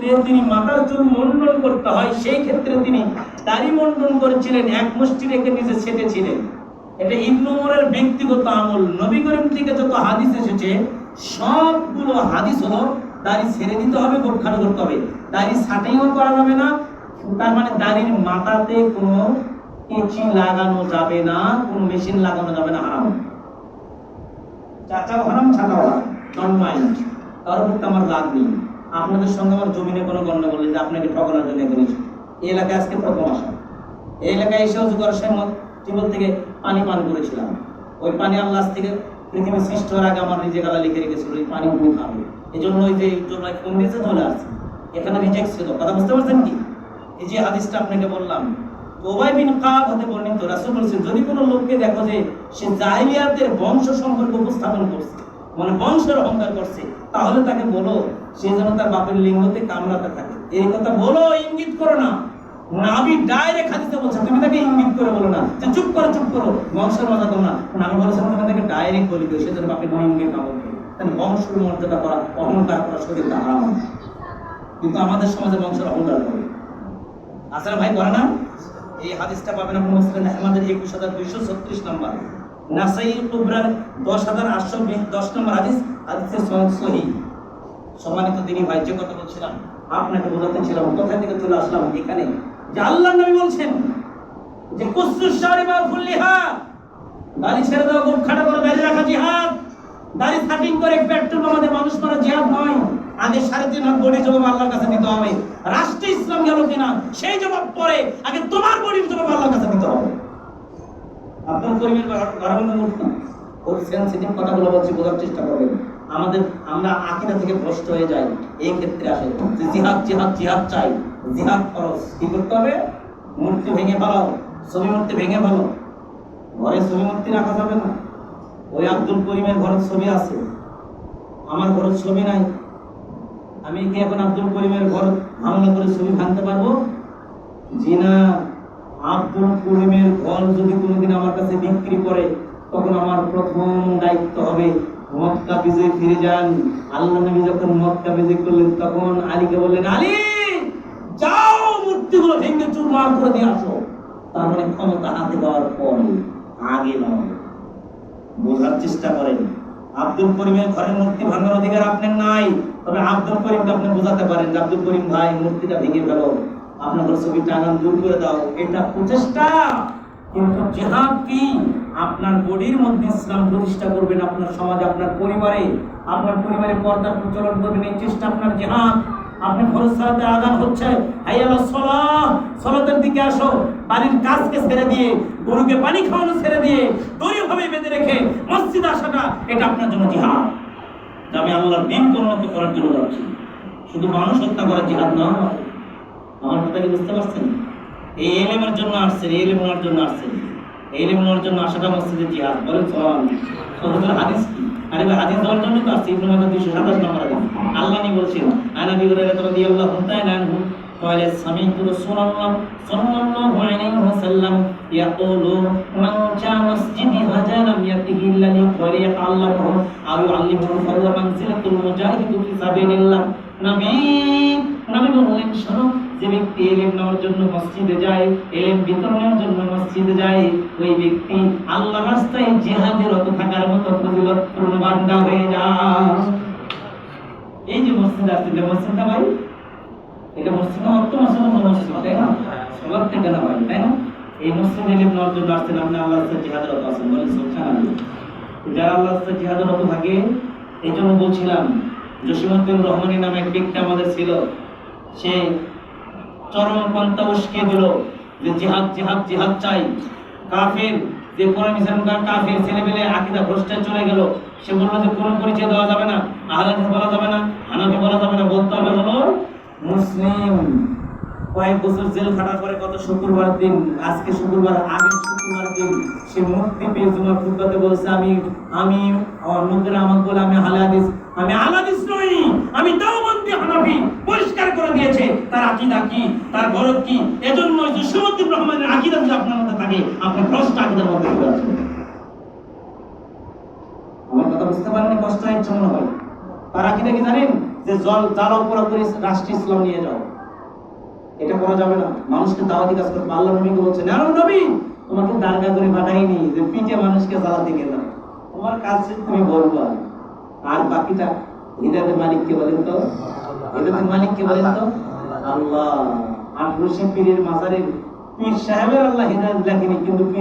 ক্ষেত্রে তিনি মাথার চুল মুন্ডন করতে হয়, সেই ক্ষেত্রে তিনি দাড়ি মুন্ডন করেছিলেন, এক মুষ্টি রেখে নিজে ছেটেছিলেন। এটা ইবনে উমরের ব্যক্তিগত আমল। নবী করিম থেকে যত হাদিস এসেছে সবগুলো হাদিস হলো দাড়ি ছেড়ে দিতে হবে, গোপখানো করতে হবে, দাড়ি ছাঁটাইও করা যাবে না। তার মানে দাড়ির মাথাতে কোনো কেচি লাগানো যাবে না, কোনো মেশিন লাগানো যাবে না, হারাম। চাচাও হারাম, ছাটাও হারাম, জন্মায় কারোর প্রতি আমার রাগ নেই। আপনাদের সঙ্গে আমার জমিনে কোনো গন্ডগোল নেই যে আপনাকে ঠকানোর জন্য করেছি। এই এলাকায় আজকে প্রথম আসা, এই এলাকায় এসে উজু করার সময় টিউবওয়েল থেকে পানি পান করেছিলাম। ওই পানি আল্লাহ থেকে পৃথিবী সৃষ্টি হওয়ার আগে আমার নিজে গালা লিখে রেখেছিল ওই পানি তুমি খাবে। এই জন্য ওই যে ফোন দিয়েছে চলে আসছে, এখানে রিজেক্ট ছিল। কথা বুঝতে পারছেন কি? এই যে হাদিসটা আপনাকে বললাম, উবাই বিন কাব হতে বর্ণিত, রাসূল বলেছেন যদি কোনো লোককে দেখো যে সে জাহিলিয়াতের বংশ সম্পর্কে উপস্থাপন করছে, মানে বংশের অহংকার করছে, তাহলে তাকে বলো সে যেন তার বাপের লিঙ্গতে কামড়াতে থাকে। এই কথা বলো, ইঙ্গিত করো না। নবী ডাইরেক্ট হাদিসে বলছে, তুমি তাকে ইঙ্গিত করে বলো না যে চুপ করো চুপ করো, বংশের মজা দাও না। নবী বলেছেন তুমি তাকে ডাইরেক্ট বলি দিও সে যেন বাপের লিঙ্গে কামড় দেয়। তাহলে বংশের মর্যাদা করা, অহংকার করা শরীরটা হারাম। কিন্তু আমাদের সমাজে বংশের অহংকার করে আসলে ভাই করে না। এই হাদিসটা পাবেন আপনি মুসলিম আহমদের 21236 নম্বর, নাসাই কুবরার 10810 নম্বর হাদিস, হাদিসে সহিহ। সম্মানিত দিনী ভাই, যে কথা বলছিলাম আপনাকে বোঝাতে ছিলাম, কোথা থেকে চলে আসলাম এখানে, যে আল্লাহর নবী বলছেন যে কুসুস শারিবা ফুল্লিহা, দাড়ি ছেড়ে দাও, গোপ খাটা করে দাড়ি রাখা জিহাদ। দাড়ি কাটিং করে পেট্রোল আমাদের মানুষ মারা জিহাদ নয়। আগে 3.5 হাত বডি জবাব আল্লাহর কাছে দিতে হবে। রাষ্ট্রে ইসলাম গেল কিনা সেই জবাব পরে, আগে তোমার বডির জবাব আল্লাহর কাছে দিতে হবে। আব্দুল করিমের ঘরবন্দি মুক্ত খুব সেনসিটিভ কথাগুলো বলছি, বোঝার চেষ্টা করবেন। আমরা আকীদা থেকে ভ্রষ্ট হয়ে যাই। এই ক্ষেত্রে আসে যে জিহাদ জিহাদ জিহাদ চাই, জিহাদ খরচ কি করতে হবে? মূর্তি ভেঙে ফেলাও, ছবি মূর্তি ভেঙে ফেলো। ঘরে ছবি মূর্তি রাখা যাবে না। ওই আব্দুল করিমের ঘরের ছবি আছে, আমার ঘরের ছবি নাই। আমি কি এখন আব্দুল করিমের ঘর হামলা করে ছবি ভাঙতে পারবো? জি না। আব্দুল করিমের ঘর যদি কোনোদিন আমার কাছে বিক্রি করে, তখন আমার প্রথম দায়িত্ব হবে মক্কা বিজয় ফিরে যান। আল্লাহ নবী যখন মক্কা বিজয় করলেন তখন আলীকে বললেন, আলী যাও মূর্তিগুলো ভেঙে চুরমার করে দিয়ে আসো। তার মানে ক্ষমতা হাতে পাওয়ার পরে, আগে নয়। বোঝার চেষ্টা করেন, আব্দুল করিমের ঘরের মূর্তি ভাঙার অধিকার আপনার নাই। তবে আব্দুল করিমকে আপনি বোঝাতে পারেন যে আব্দুল করিম ভাই মূর্তিটা ভেঙে ফেলো, আপনাদের ছবি টাঙান দূর করে দাও। এটা প্রচেষ্টা। কিন্তু জিহাদ কি? আপনার বডির মধ্যে ইসলাম প্রতিষ্ঠা করবেন, আপনার সমাজে, আপনার পরিবারে পর্দার প্রচলন করবেন, এই চেষ্টা আপনার জিহাদ। আপনি ফরজ সালাতে আযান হচ্ছে, হাইয়া আলাস সালাহ, সালাতের দিকে আসো, বাড়ির কাজকে ছেড়ে দিয়ে, গরুকে পানি খাওয়ানো ছেড়ে দিয়ে, দড়িভাবে বেঁধে রেখে মসজিদে আসাটা, এটা আপনার জন্য জিহাদ। যে আমি আল্লাহর দ্বীনকে উন্নত করার জন্য যাচ্ছি, শুধু মানুষ হত্যা করার জিহাদ নয়। আমার কথা কি বুঝতে পারছেন? এই ইলমের জন্য আসছেন, এই ইলম নেওয়ার জন্য আসছেন, এই ইলম নেওয়ার জন্য আসাটা মসজিদে জিহাদ। বলেন সুবহানাল্লাহ। হাদিস কি? আরে ভাই হাদিস দেওয়ার জন্য তো আসছে। ইবনে মাজাহ 227 নম্বর হাদিস, আল্লাহ নি বলছেন, আনাবি হুরায়রা রাদিয়াল্লাহু তাআলা আনহু قال سمعت رسول الله صلى الله عليه وسلم يقول من جاء مسجدي فلم يأته إلا ليتعلمه أو يعلمه فهو منزلة المجاهد في سبيل الله। নবী বললেন, শোনো, যে ব্যক্তি ইলম নেওয়ার জন্য মসজিদে যায়, ইলম বিতরণের জন্য মসজিদে যায়, ওই ব্যক্তি আল্লাহর রাস্তায় জিহাদে রত থাকার মতো ফজিলতপূর্ণ বান্দা হয়ে যায়। এই যে মসজিদ আছে, যে মসজিদটা ভাই, এটা মসজিদ না, অর্থ মসজিদ, তাই না? সবার থেকে না ভাই, তাই না? এই মসজিদে ইলম নেওয়ার জন্য আসছেন আপনি, আল্লাহর রাস্তায় জিহাদে রত আছেন। বলেন সুবহানাল্লাহ। যারা আল্লাহর রাস্তায় জিহাদে রত থাকে, এই জন্য বলছিলাম জসিমউদ্দিন রহমানী নামে এক ব্যক্তি আমাদের ছিল, সে চরমপন্থা উস্কে দিল যে জিহাদ জিহাদ জিহাদ চাই। কাফের যে কোরআন ইসলামকার কাফের ছেলেমেলে আকীদা ভ্রষ্টায় চলে গেল, সে বলল যে কোনো পরিচয় দেওয়া যাবে না, আহলে হাদিস বলা যাবে না, হানাফি বলা যাবে না, বলতে হবে হলো মুসলিম। কয়েক বছর জেল খাটার পরে গত শুক্রবার দিন, আজকে শুক্রবার, আগের শুক্রবার দিন সে মুক্তি পেয়ে জুমার খুতবাতে বলছে, আমি লোকেরা আমাকে বলে আমি আহলে হাদিস, আমি আহলে হাদিস নই, আমি দেওবন্দি হানাফি। পরিষ্কার করে দিয়েছে তার আকীদা কি, তার গরজ কি। এজন্য জসিমউদ্দিন রহমানের আকীদা যদি আপনার মধ্যে থাকে, আপনি ভ্রষ্ট আকীদার মধ্যে চলে আসবেন। আমার কথা বুঝতে পারেন? কষ্ট হচ্ছে মনে হয়। তার আকীদা কি জানেন? যে যে জ্বালাও পোড়া করে রাষ্ট্র ইসলাম নিয়ে যাও, এটা করা যাবে না। মানুষকে দাওয়াতি কাজ করতে আল্লাহ নবীকে বলছেন, আর নবী তোমাকে দারগা করে পাঠাইনি যে পিঠে মানুষকে জ্বালাতে গেলাম, তোমার কাজ তুমি বলবা। আর বাকিটা হৃদয়ের মালিককে বলেন তো, হৃদয়ের মালিককে বলেন তো আল্লাহ। আর রশিদ পীরের মাজারের পীর সাহেবের আল্লাহ হৃদয় লেখেনি, কিন্তু পীর